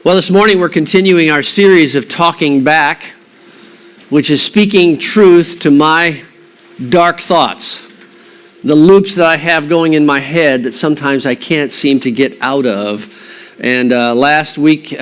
Well, this morning we're continuing our series of Talking Back, which is speaking truth to my dark thoughts, the loops that I have going in my head that sometimes I can't seem to get out of. And last week,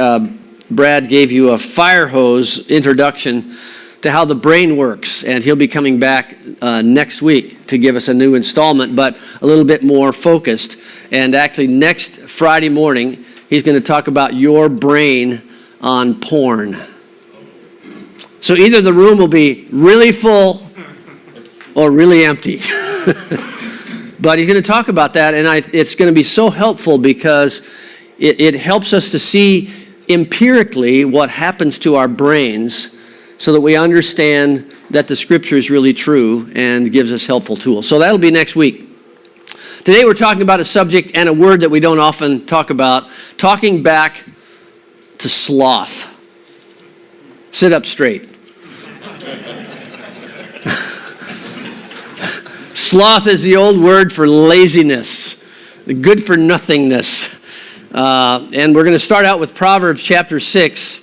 Brad gave you a fire hose introduction to how the brain works, and he'll be coming back next week to give us a new installment, but a little bit more focused. And actually, next Friday morning, he's going to talk about your brain on porn. So either the room will be really full or really empty. But he's going to talk about that, and it's going to be so helpful because it helps us to see empirically what happens to our brains so that we understand that the Scripture is really true and gives us helpful tools. So that'll be next week. Today we're talking about a subject and a word that we don't often talk about, talking back to sloth. Sit up straight. Sloth is the old word for laziness, the good for nothingness. And we're going to start out with Proverbs chapter 6.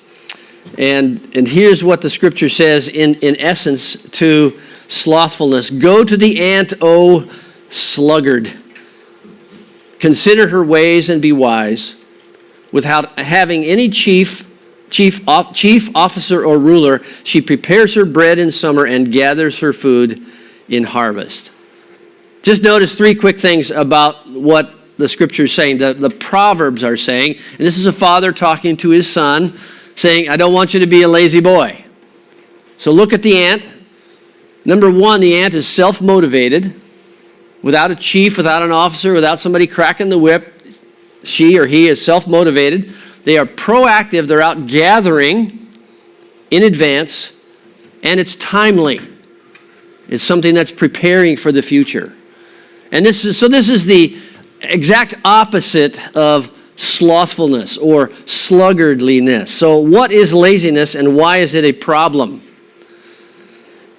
And here's what the Scripture says in essence to slothfulness. Go to the ant, O sluggard. Consider her ways and be wise. Without having any chief officer or ruler, she prepares her bread in summer and gathers her food in harvest. Just notice three quick things about what the Scripture is saying. The Proverbs are saying, and this is a father talking to his son, saying, I don't want you to be a lazy boy. So look at the ant. Number one, the ant is self-motivated. Without a chief, without an officer, without somebody cracking the whip, she or he is self-motivated. They are proactive. They're out gathering in advance, and it's timely. It's something that's preparing for the future. And this is the exact opposite of slothfulness or sluggardliness. So what is laziness and why is it a problem?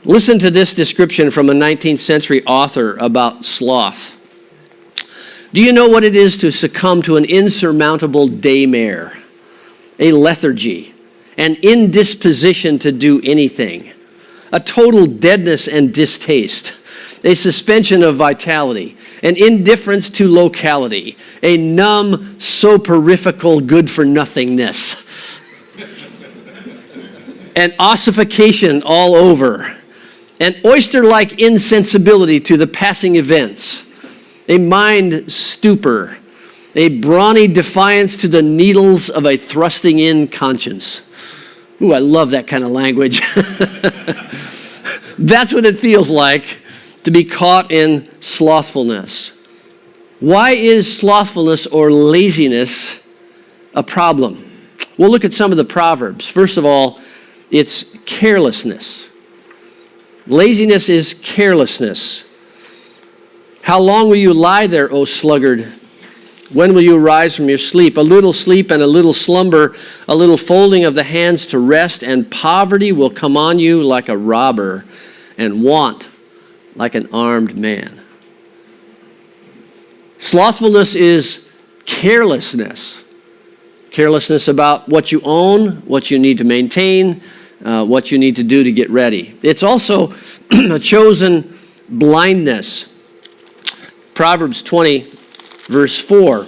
Listen to this description from a 19th century author about sloth. Do you know what it is to succumb to an insurmountable daymare, a lethargy, an indisposition to do anything, a total deadness and distaste, a suspension of vitality, an indifference to locality, a numb, soporifical good-for-nothingness, an ossification all over, an oyster-like insensibility to the passing events, a mind stupor, a brawny defiance to the needles of a thrusting-in conscience. Ooh, I love that kind of language. That's what it feels like to be caught in slothfulness. Why is slothfulness or laziness a problem? We'll look at some of the Proverbs. First of all, it's carelessness. Laziness is carelessness. How long will you lie there, O sluggard? When will you arise from your sleep? A little sleep and a little slumber, a little folding of the hands to rest, and poverty will come on you like a robber, and want like an armed man. Slothfulness is carelessness. Carelessness about what you own, what you need to maintain, what you need to do to get ready. It's also a chosen blindness. Proverbs 20, verse 4.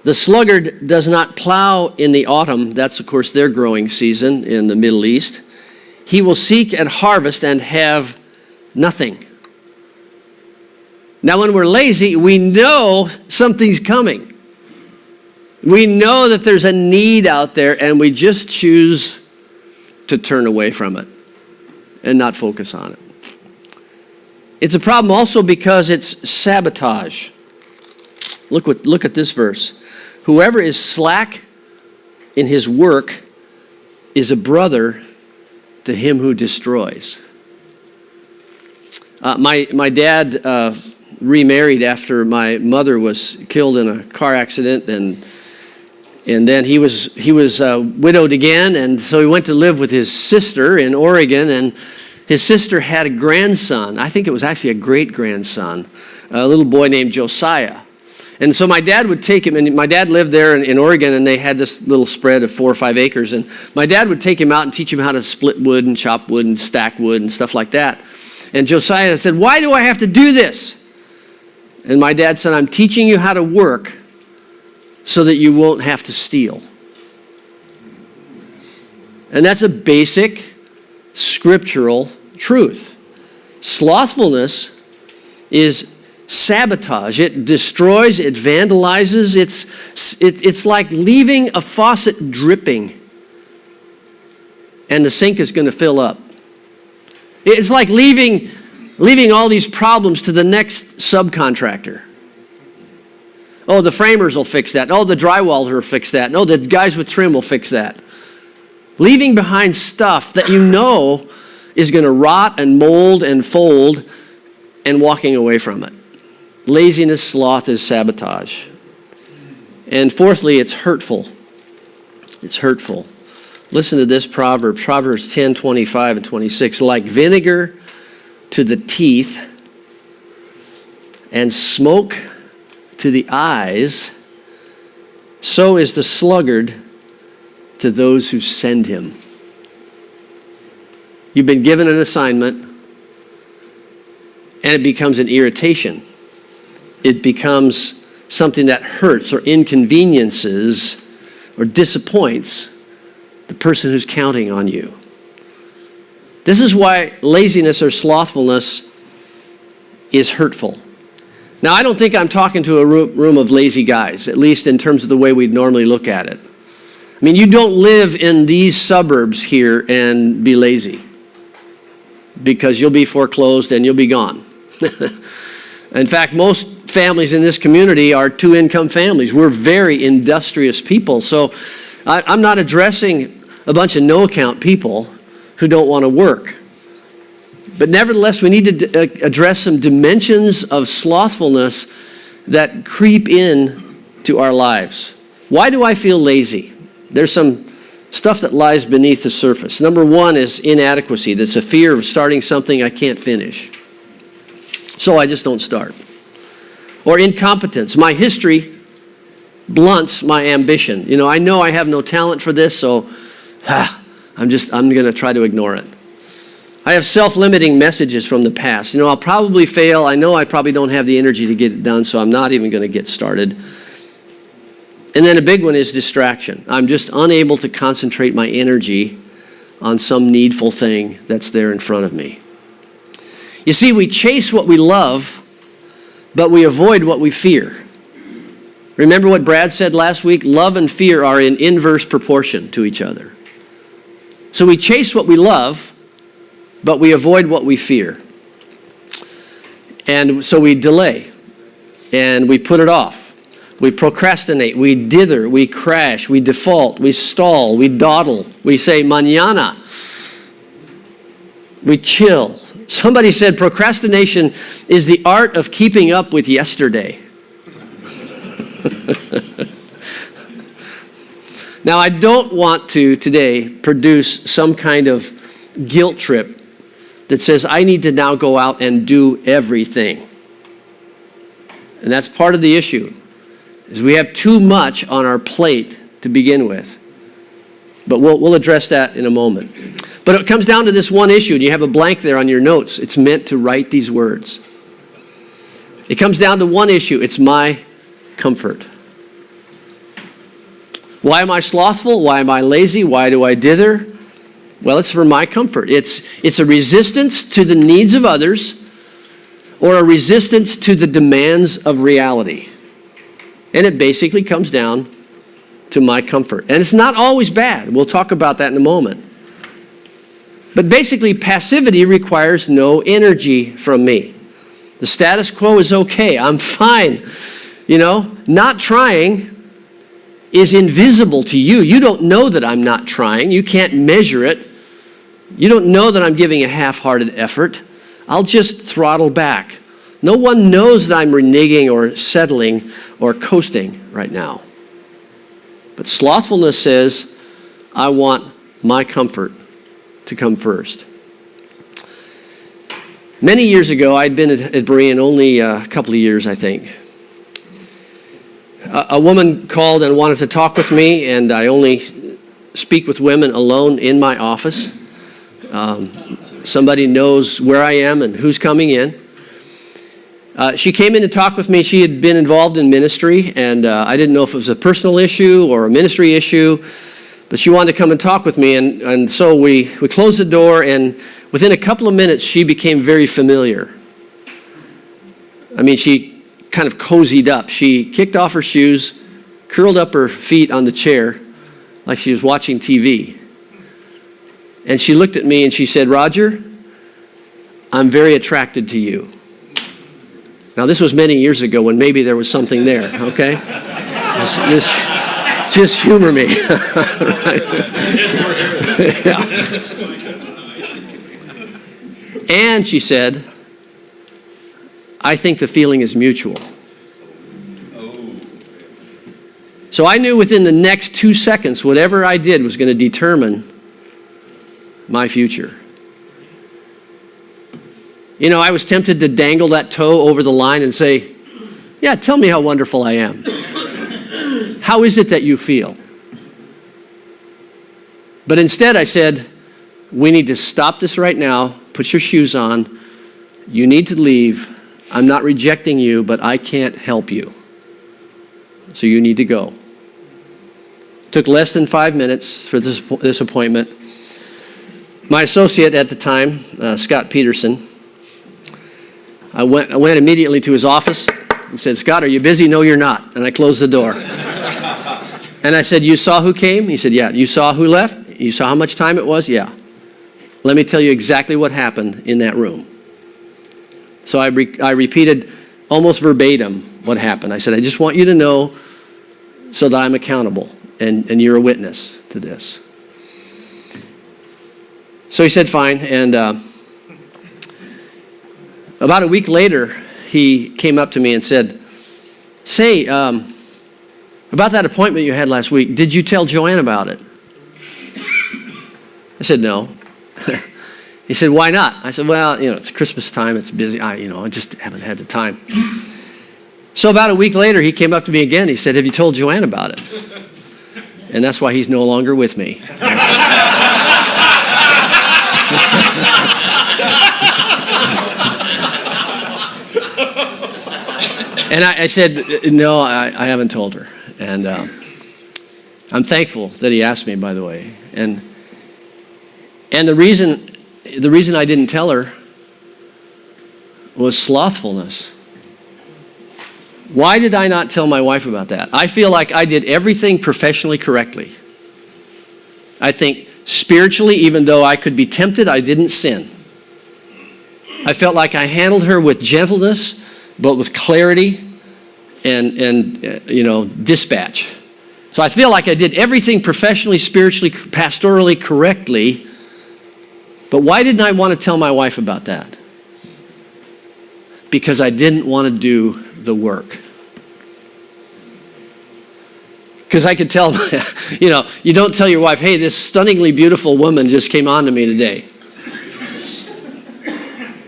The sluggard does not plow in the autumn. That's, of course, their growing season in the Middle East. He will seek at harvest and have nothing. Now, when we're lazy, we know something's coming. We know that there's a need out there, and we just choose to turn away from it and not focus on it. It's a problem also because it's sabotage. Look at this verse. Whoever is slack in his work is a brother to him who destroys. My dad remarried after my mother was killed in a car accident, and then he was widowed again, and so he went to live with his sister in Oregon, and his sister had a grandson. I think it was actually a great-grandson, a little boy named Josiah. And so my dad would take him, and my dad lived there in Oregon, and they had this little spread of 4 or 5 acres. And my dad would take him out and teach him how to split wood and chop wood and stack wood and stuff like that. And Josiah said, "Why do I have to do this?" And my dad said, "I'm teaching you how to work so that you won't have to steal." And that's a basic scriptural truth. Slothfulness is sabotage. It destroys, it vandalizes. It's like leaving a faucet dripping and the sink is going to fill up. It's like leaving all these problems to the next subcontractor. Oh, the framers will fix that. Oh, the drywallers will fix that. No, the guys with trim will fix that. Leaving behind stuff that you know is going to rot and mold and fold, and walking away from it. Laziness, sloth is sabotage. And fourthly, it's hurtful. It's hurtful. Listen to this proverb, Proverbs 10:25 and 26. Like vinegar to the teeth and smoke to the eyes, so is the sluggard to those who send him. You've been given an assignment, and it becomes an irritation. It becomes something that hurts or inconveniences or disappoints the person who's counting on you. This is why laziness or slothfulness is hurtful. Now, I don't think I'm talking to a room of lazy guys, at least in terms of the way we'd normally look at it. I mean, you don't live in these suburbs here and be lazy, because you'll be foreclosed and you'll be gone. In fact, most families in this community are two-income families. We're very industrious people. So I'm not addressing a bunch of no-account people who don't want to work. But nevertheless, we need to address some dimensions of slothfulness that creep in to our lives. Why do I feel lazy? There's some stuff that lies beneath the surface. Number one is inadequacy. That's a fear of starting something I can't finish, so I just don't start. Or incompetence. My history blunts my ambition. You know I have no talent for this, so I'm going to try to ignore it. I have self-limiting messages from the past. I'll probably fail. I know I probably don't have the energy to get it done, so I'm not even going to get started. And then a big one is distraction. I'm just unable to concentrate my energy on some needful thing that's there in front of me. You see, we chase what we love, but we avoid what we fear. Remember what Brad said last week? Love and fear are in inverse proportion to each other. So we chase what we love, but we avoid what we fear. And so we delay, and we put it off. We procrastinate, we dither, we crash, we default, we stall, we dawdle, we say mañana, we chill. Somebody said procrastination is the art of keeping up with yesterday. Now, I don't want to today produce some kind of guilt trip that says I need to now go out and do everything. And that's part of the issue, is we have too much on our plate to begin with. But we'll address that in a moment. But it comes down to this one issue, and you have a blank there on your notes. It's meant to write these words. It comes down to one issue. It's my comfort. Why am I slothful? Why am I lazy? Why do I dither? Well, it's for my comfort. It's a resistance to the needs of others, or a resistance to the demands of reality. And it basically comes down to my comfort. And it's not always bad. We'll talk about that in a moment. But basically, passivity requires no energy from me. The status quo is okay. I'm fine. Not trying is invisible to you. You don't know that I'm not trying. You can't measure it. You don't know that I'm giving a half-hearted effort. I'll just throttle back. No one knows that I'm reneging or settling or coasting right now. But slothfulness says, I want my comfort to come first. Many years ago, I'd been at Berean only a couple of years, I think. A woman called and wanted to talk with me, and I only speak with women alone in my office. Somebody knows where I am and who's coming in. She came in to talk with me. She had been involved in ministry, and I didn't know if it was a personal issue or a ministry issue, but she wanted to come and talk with me, and so we closed the door, and within a couple of minutes, she became very familiar. I mean, she kind of cozied up. She kicked off her shoes, curled up her feet on the chair like she was watching TV. And she looked at me and she said, "Roger, I'm very attracted to you." Now, this was many years ago when maybe there was something there, okay? Just humor me. Yeah. And she said, "I think the feeling is mutual." So I knew within the next 2 seconds, whatever I did was going to determine my future. You know, I was tempted to dangle that toe over the line and say, "Yeah, tell me how wonderful I am. How is it that you feel?" But instead I said, "We need to stop this right now. Put your shoes on. You need to leave. I'm not rejecting you, but I can't help you. So you need to go." Took less than 5 minutes for this appointment. My associate at the time, Scott Peterson, I went immediately to his office and said, "Scott, are you busy?" "No, you're not." And I closed the door. And I said, "You saw who came?" He said, "Yeah." "You saw who left? You saw how much time it was?" "Yeah." "Let me tell you exactly what happened in that room." So I repeated almost verbatim what happened. I said, "I just want you to know so that I'm accountable, and you're a witness to this." So he said, "Fine." And about a week later, he came up to me and said, "Say, about that appointment you had last week, did you tell Joanne about it?" I said, "No." He said, "Why not?" I said, "Well, it's Christmas time. It's busy. I just haven't had the time." So about a week later, he came up to me again. He said, "Have you told Joanne about it?" And that's why he's no longer with me. And I said, "No, I haven't told her." And I'm thankful that he asked me, by the way. And the reason I didn't tell her was slothfulness. Why did I not tell my wife about that? I feel like I did everything professionally correctly. I think spiritually, even though I could be tempted, I didn't sin. I felt like I handled her with gentleness, but with clarity and dispatch. So I feel like I did everything professionally, spiritually, pastorally correctly. But why didn't I want to tell my wife about that? Because I didn't want to do the work. Because I could tell, you don't tell your wife, "Hey, this stunningly beautiful woman just came on to me today."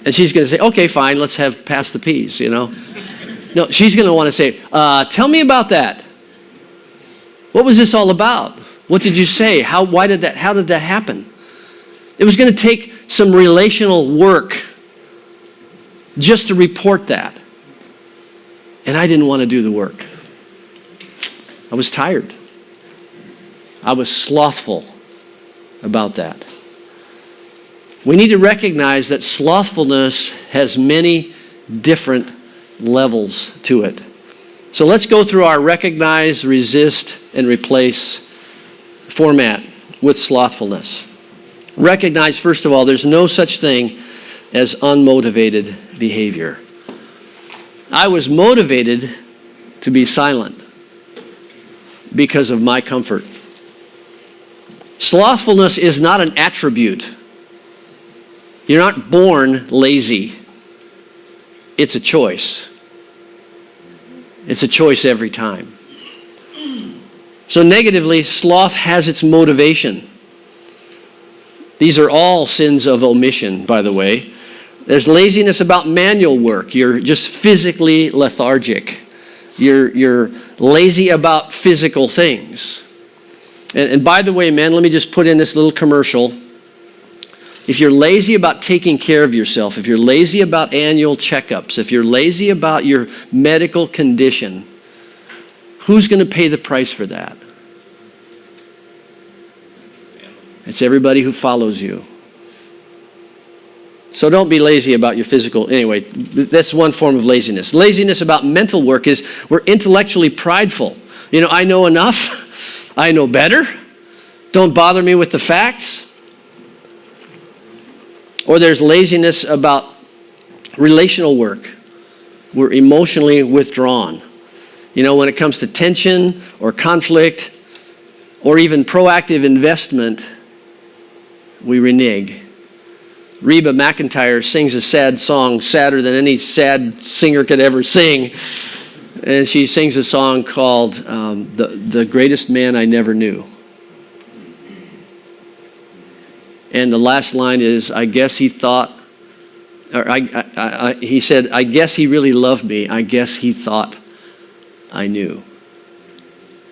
And she's going to say, "Okay, fine, let's pass the peas, No, she's going to want to say, "Tell me about that. What was this all about? What did you say? How did that happen?" It was going to take some relational work just to report that. And I didn't want to do the work. I was tired. I was slothful about that. We need to recognize that slothfulness has many different levels to it. So let's go through our recognize, resist, and replace format with slothfulness. Recognize, first of all, there's no such thing as unmotivated behavior. I was motivated to be silent because of my comfort. Slothfulness is not an attribute. You're not born lazy. It's a choice. It's a choice every time. So negatively, sloth has its motivation. These are all sins of omission, by the way. There's laziness about manual work. You're just physically lethargic. You're lazy about physical things. And by the way, man, let me just put in this little commercial. If you're lazy about taking care of yourself, if you're lazy about annual checkups, if you're lazy about your medical condition, who's going to pay the price for that? It's everybody who follows you. So don't be lazy about your physical. Anyway, that's one form of laziness. Laziness about mental work is we're intellectually prideful. I know enough. I know better. Don't bother me with the facts. Or there's laziness about relational work. We're emotionally withdrawn. When it comes to tension or conflict or even proactive investment, we renege. Reba McEntire sings a sad song, sadder than any sad singer could ever sing. And she sings a song called The Greatest Man I Never Knew. And the last line is, I guess he thought, or he said, I guess he really loved me. I guess he thought I knew.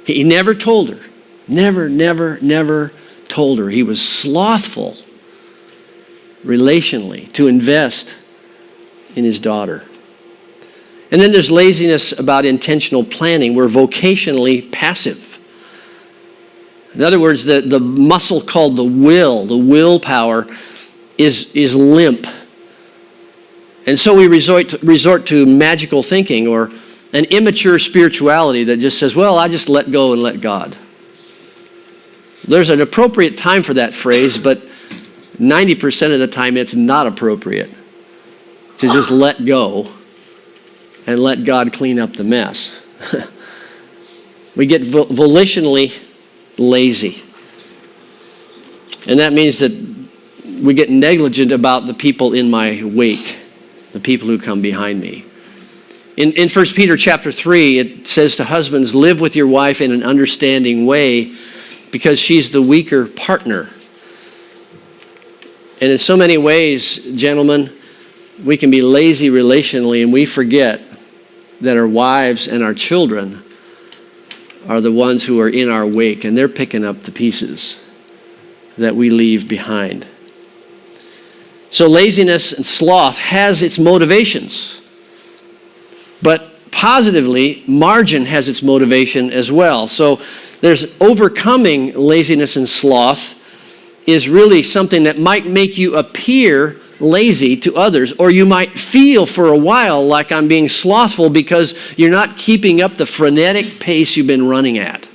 He never told her. Never told her. He was slothful relationally to invest in his daughter. And then there's laziness about intentional planning. We're vocationally passive. In other words, the muscle called the willpower is limp. And so we resort to magical thinking or an immature spirituality that just says, well, I just let go and let God. There's an appropriate time for that phrase, but 90% of the time it's not appropriate to just let go and let God clean up the mess. We get volitionally lazy. And that means that we get negligent about the people in my wake, the people who come behind me. In 1 Peter chapter 3, it says to husbands, live with your wife in an understanding way because she's the weaker partner. And in so many ways, gentlemen, we can be lazy relationally and we forget that our wives and our children are the ones who are in our wake and they're picking up the pieces that we leave behind. So laziness and sloth has its motivations. But positively, margin has its motivation as well. So there's overcoming laziness and sloth is really something that might make you appear lazy to others, or you might feel for a while like I'm being slothful because you're not keeping up the frenetic pace you've been running at.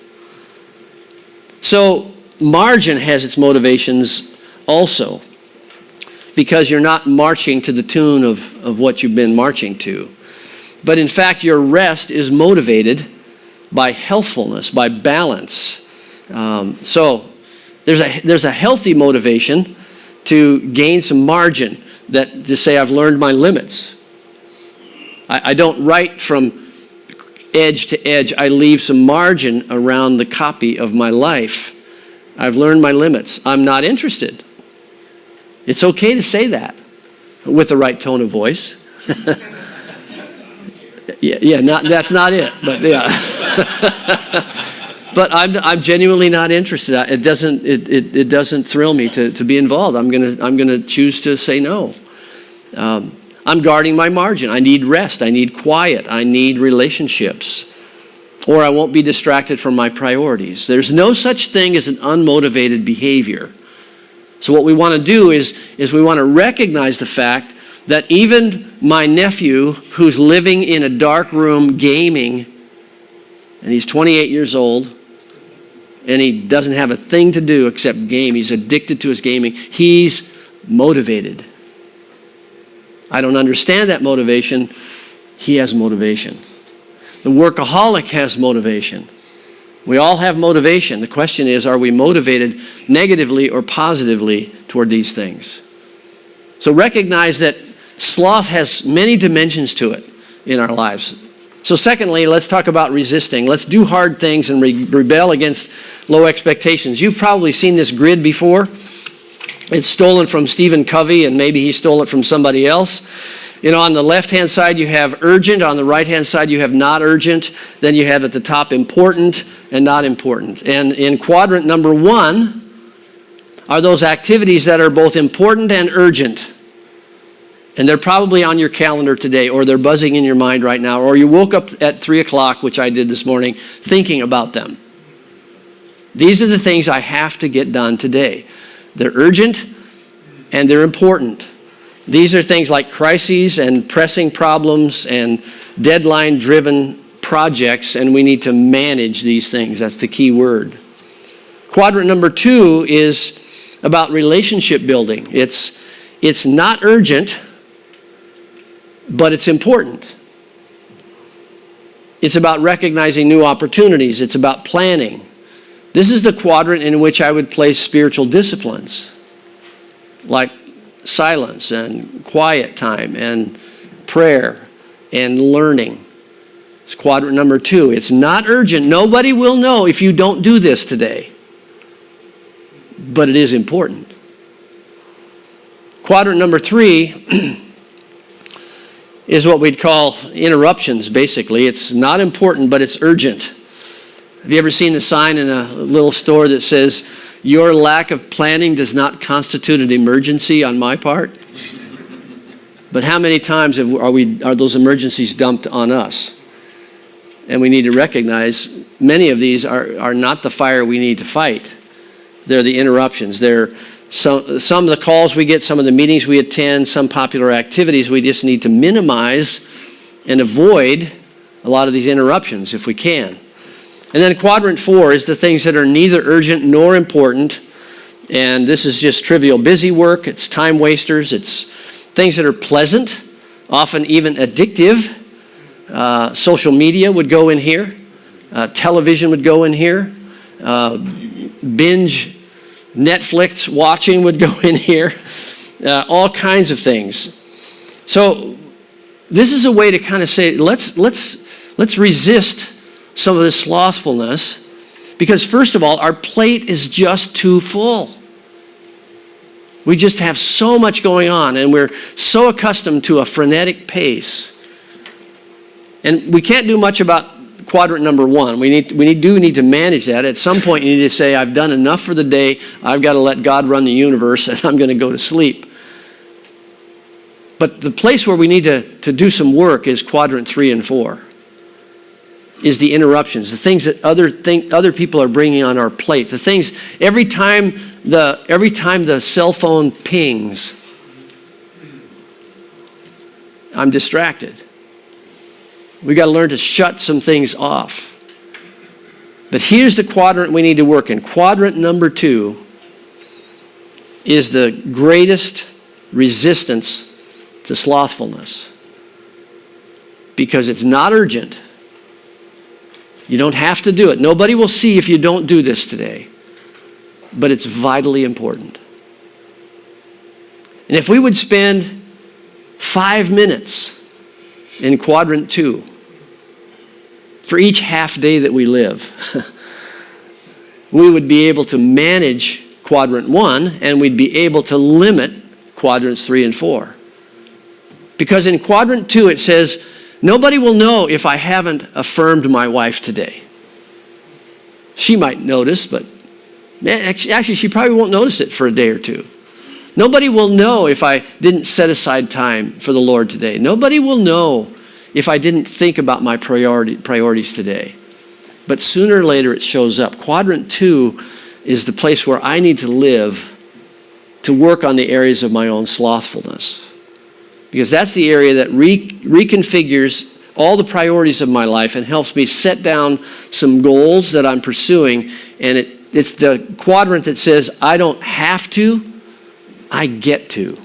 So margin has its motivations also because you're not marching to the tune of what you've been marching to. But in fact, your rest is motivated by healthfulness, by balance. So there's a healthy motivation to gain some margin, that to say I've learned my limits. I don't write from edge to edge. I leave some margin around the copy of my life. I've learned my limits. I'm not interested. It's okay to say that with the right tone of voice. That's not it, but yeah. But I'm genuinely not interested. It doesn't thrill me to be involved. I'm gonna choose to say no. I'm guarding my margin. I need rest. I need quiet. I need relationships, or I won't be distracted from my priorities. There's no such thing as an unmotivated behavior. So what we want to do is we want to recognize the fact that even my nephew, who's living in a dark room gaming, and he's 28 years old, and he doesn't have a thing to do except game. He's addicted to his gaming. He's motivated. I don't understand that motivation. He has motivation. The workaholic has motivation. We all have motivation. The question is, are we motivated negatively or positively toward these things? So recognize that sloth has many dimensions to it in our lives. So secondly, let's talk about resisting. Let's do hard things and rebel against low expectations. You've probably seen this grid before. It's stolen from Stephen Covey, and maybe he stole it from somebody else. On the left-hand side, you have urgent. On the right-hand side, you have not urgent. Then you have at the top important and not important. And in quadrant number 1 are those activities that are both important and urgent. And they're probably on your calendar today, or they're buzzing in your mind right now, or you woke up at 3 o'clock, which I did this morning, thinking about them. These are the things I have to get done today. They're urgent and they're important. These are things like crises and pressing problems and deadline-driven projects, and we need to manage these things. That's the key word. Quadrant number 2 is about relationship building. It's not urgent, but it's important. It's about recognizing new opportunities. It's about planning. This is the quadrant in which I would place spiritual disciplines, like silence and quiet time and prayer and learning. It's quadrant number 2. It's not urgent. Nobody will know if you don't do this today. But it is important. Quadrant number 3 is what we'd call interruptions, basically. It's not important, but it's urgent. Have you ever seen the sign in a little store that says, "Your lack of planning does not constitute an emergency on my part"? But how many times are those emergencies dumped on us? And we need to recognize many of these are not the fire we need to fight. They're the interruptions. They're some of the calls we get, some of the meetings we attend, some popular activities. We just need to minimize and avoid a lot of these interruptions if we can. And then quadrant 4 is the things that are neither urgent nor important. And this is just trivial busy work. It's time wasters. It's things that are pleasant, often even addictive. Social media would go in here. Television would go in here. Binge Netflix watching would go in here. All kinds of things. So this is a way to kind of say, let's resist some of this slothfulness, because first of all, our plate is just too full. We just have so much going on, and we're so accustomed to a frenetic pace. And we can't do much about quadrant number 1. We do need to manage that. At some point, you need to say, I've done enough for the day. I've got to let God run the universe, and I'm going to go to sleep. But the place where we need to do some work is quadrant 3 and 4. Is the interruptions, the things that other people are bringing on our plate. The things, every time the cell phone pings, I'm distracted. We got to learn to shut some things off. But here's the quadrant we need to work in. Quadrant number 2 is the greatest resistance to slothfulness, because it's not urgent. You don't have to do it. Nobody will see if you don't do this today. But it's vitally important. And if we would spend 5 minutes in quadrant 2 for each half day that we live, we would be able to manage quadrant 1, and we'd be able to limit quadrants 3 and 4. Because in quadrant 2 it says, nobody will know if I haven't affirmed my wife today. She might notice, but actually she probably won't notice it for a day or two. Nobody will know if I didn't set aside time for the Lord today. Nobody will know if I didn't think about my priorities today. But sooner or later it shows up. Quadrant 2 is the place where I need to live to work on the areas of my own slothfulness. Because that's the area that reconfigures all the priorities of my life and helps me set down some goals that I'm pursuing. And it's the quadrant that says, I don't have to, I get to.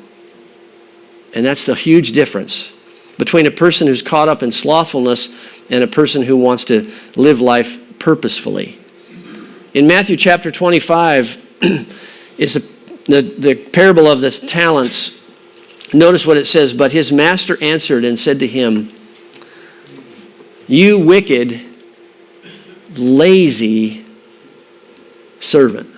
And that's the huge difference between a person who's caught up in slothfulness and a person who wants to live life purposefully. In Matthew chapter 25 is the parable of the talents. Notice what it says. But his master answered and said to him, you wicked, lazy servant.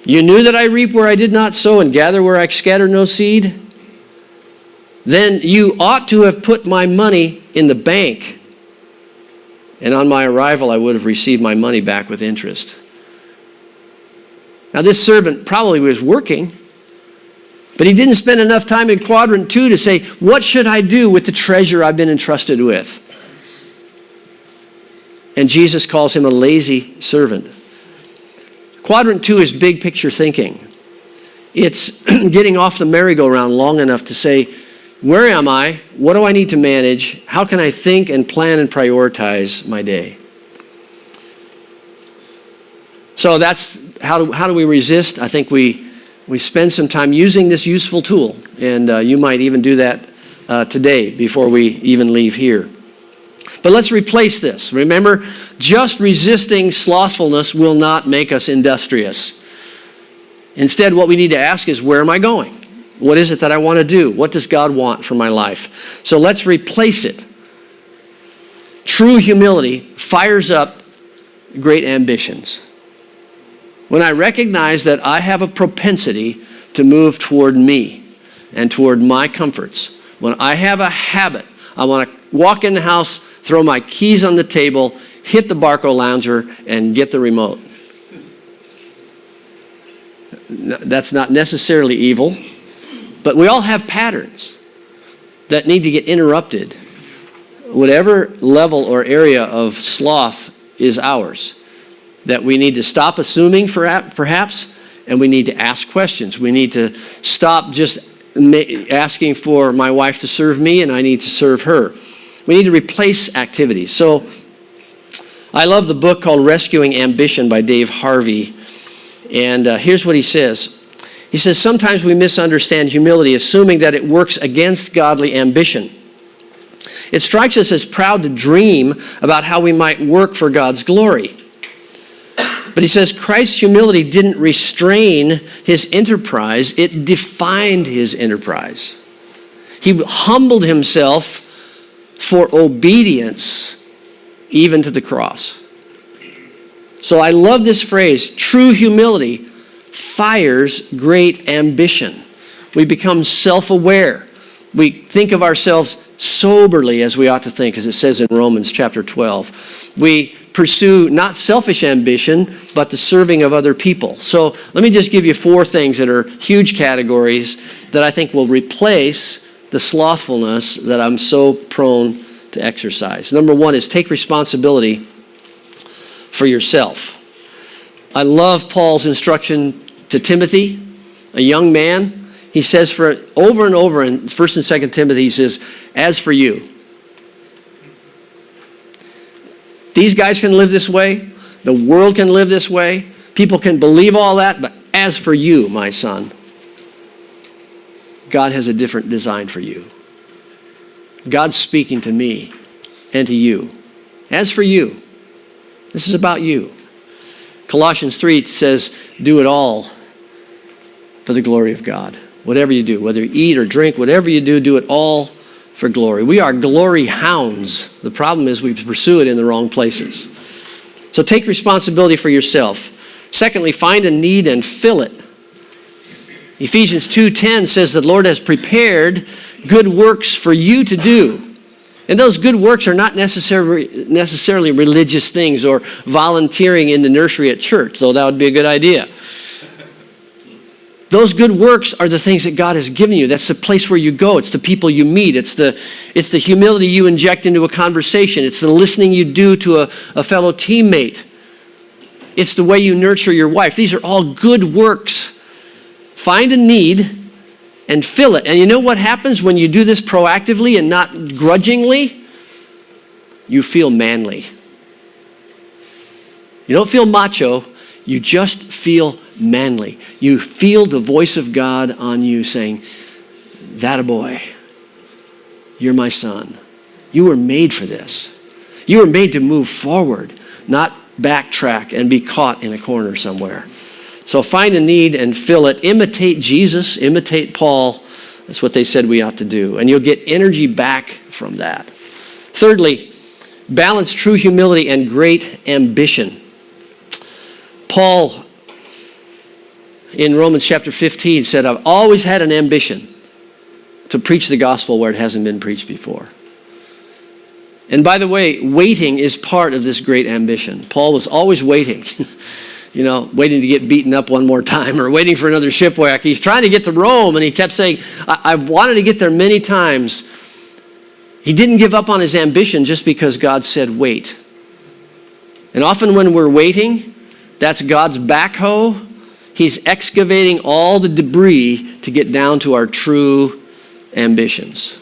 You knew that I reap where I did not sow and gather where I scattered no seed. then you ought to have put my money in the bank, and on my arrival I would have received my money back with interest. Now this servant probably was working, but he didn't spend enough time in quadrant 2 to say, what should I do with the treasure I've been entrusted with? And Jesus calls him a lazy servant. Quadrant 2 is big picture thinking. It's getting off the merry-go-round long enough to say, where am I? What do I need to manage? How can I think and plan and prioritize my day? So that's how do we resist? I think we spend some time using this useful tool, and you might even do that today before we even leave here. But let's replace this. Remember, just resisting slothfulness will not make us industrious. Instead, what we need to ask is, where am I going? What is it that I want to do? What does God want for my life? So let's replace it. True humility fires up great ambitions. When I recognize that I have a propensity to move toward me and toward my comforts, when I have a habit, I want to walk in the house, throw my keys on the table, hit the Barco Lounger, and get the remote. That's not necessarily evil, but we all have patterns that need to get interrupted. Whatever level or area of sloth is ours, that we need to stop assuming perhaps, and we need to ask questions. We need to stop just asking for my wife to serve me and I need to serve her. We need to replace activities. So I love the book called Rescuing Ambition by Dave Harvey. And here's what he says. He says, sometimes we misunderstand humility, assuming that it works against godly ambition. It strikes us as proud to dream about how we might work for God's glory. But he says Christ's humility didn't restrain his enterprise, it defined his enterprise. He humbled himself for obedience, even to the cross. So I love this phrase, true humility fires great ambition. We become self-aware. We think of ourselves soberly as we ought to think, as it says in Romans chapter 12. We pursue not selfish ambition, but the serving of other people. So let me just give you 4 things that are huge categories that I think will replace the slothfulness that I'm so prone to exercise. Number 1 is take responsibility for yourself. I love Paul's instruction to Timothy, a young man. He says for over and over in 1 and 2 Timothy, he says, as for you. These guys can live this way. The world can live this way. People can believe all that, but as for you, my son, God has a different design for you. God's speaking to me and to you. As for you, this is about you. Colossians 3 says, do it all for the glory of God. Whatever you do, whether you eat or drink, whatever you do, do it all for glory. We are glory hounds. The problem is we pursue it in the wrong places. So take responsibility for yourself. Secondly, find a need and fill it. Ephesians 2:10 says that the Lord has prepared good works for you to do. And those good works are not necessarily religious things or volunteering in the nursery at church, though that would be a good idea. Those good works are the things that God has given you. That's the place where you go. It's the people you meet. It's the humility you inject into a conversation. It's the listening you do to a fellow teammate. It's the way you nurture your wife. These are all good works. Find a need and fill it. And you know what happens when you do this proactively and not grudgingly? You feel manly. You don't feel macho. You just feel manly. You feel the voice of God on you saying, that a boy, you're my son. You were made for this. You were made to move forward, not backtrack and be caught in a corner somewhere. So find a need and fill it. Imitate Jesus, imitate Paul. That's what they said we ought to do. And you'll get energy back from that. Thirdly, balance true humility and great ambition. Paul, in Romans chapter 15, said, I've always had an ambition. to preach the gospel where it hasn't been preached before. And by the way, waiting is part of this great ambition. Paul was always waiting, waiting to get beaten up one more time or waiting for another shipwreck. He's trying to get to Rome, and he kept saying, I've wanted to get there many times. He didn't give up on his ambition just because God said wait. And often when we're waiting, that's God's backhoe. He's excavating all the debris to get down to our true ambitions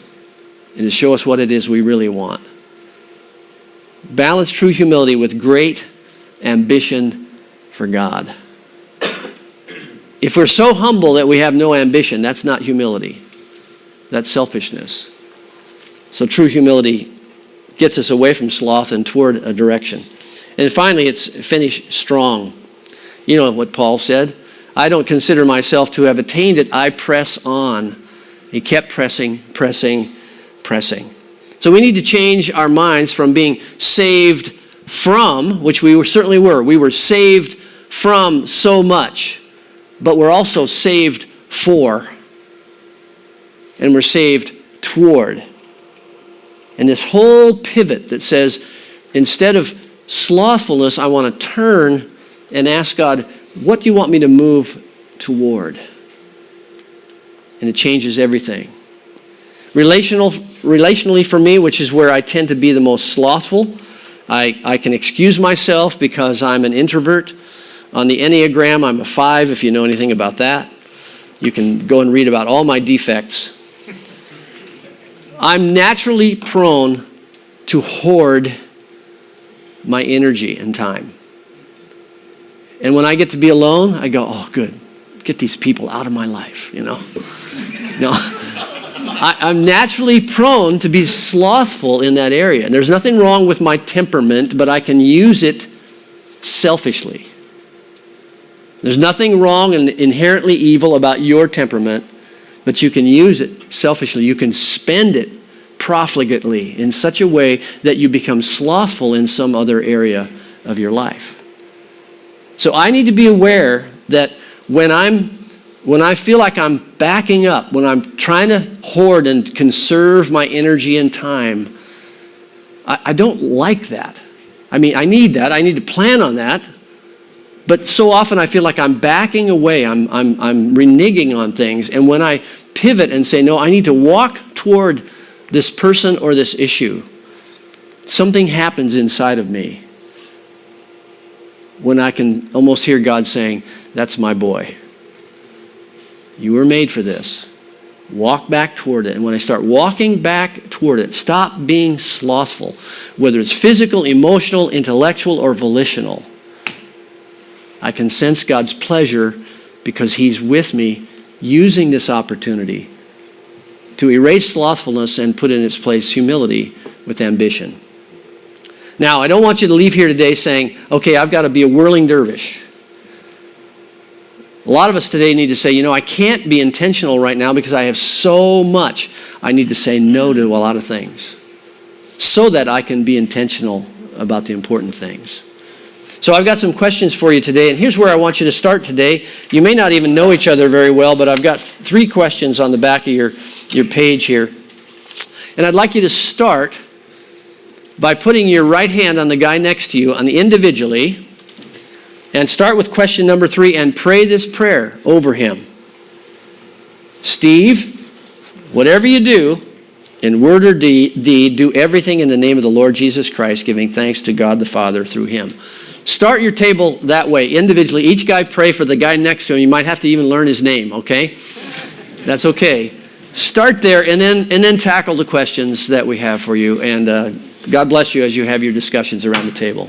and to show us what it is we really want. Balance true humility with great ambition for God. If we're so humble that we have no ambition, that's not humility. That's selfishness. So true humility gets us away from sloth and toward a direction. And finally, it's finish strong. You know what Paul said. I don't consider myself to have attained it. I press on. He kept pressing. So we need to change our minds from being saved from, which we certainly were. We were saved from so much, but we're also saved for, and we're saved toward. And this whole pivot that says, instead of slothfulness, I want to turn and ask God, what do you want me to move toward? And it changes everything. Relationally for me, which is where I tend to be the most slothful, I can excuse myself because I'm an introvert. On the Enneagram, I'm a 5, if you know anything about that. You can go and read about all my defects. I'm naturally prone to hoard my energy and time. And when I get to be alone, I go, oh, good. Get these people out of my life, No. I'm naturally prone to be slothful in that area. And there's nothing wrong with my temperament, but I can use it selfishly. There's nothing wrong and inherently evil about your temperament, but you can use it selfishly. You can spend it profligately in such a way that you become slothful in some other area of your life. So I need to be aware that when I feel like I'm backing up, when I'm trying to hoard and conserve my energy and time, I don't like that. I mean, I need that. I need to plan on that. But so often I feel like I'm backing away. I'm reneging on things. And when I pivot and say, no, I need to walk toward this person or this issue, something happens inside of me when I can almost hear God saying, that's my boy. You were made for this. Walk back toward it. And when I start walking back toward it, stop being slothful, whether it's physical, emotional, intellectual, or volitional. I can sense God's pleasure because He's with me using this opportunity to erase slothfulness and put in its place humility with ambition. Now, I don't want you to leave here today saying, okay, I've got to be a whirling dervish. A lot of us today need to say, I can't be intentional right now because I have so much. I need to say no to a lot of things so that I can be intentional about the important things. So I've got some questions for you today, and here's where I want you to start today. You may not even know each other very well, but I've got 3 questions on the back of your page here. And I'd like you to start by putting your right hand on the guy next to you, on the individually, and start with question number 3 and pray this prayer over him. Steve, whatever you do, in word or deed, do everything in the name of the Lord Jesus Christ, giving thanks to God the Father through him. Start your table that way, individually. Each guy pray for the guy next to him. You might have to even learn his name, okay? That's okay. Start there and then tackle the questions that we have for you. And God bless you as you have your discussions around the table.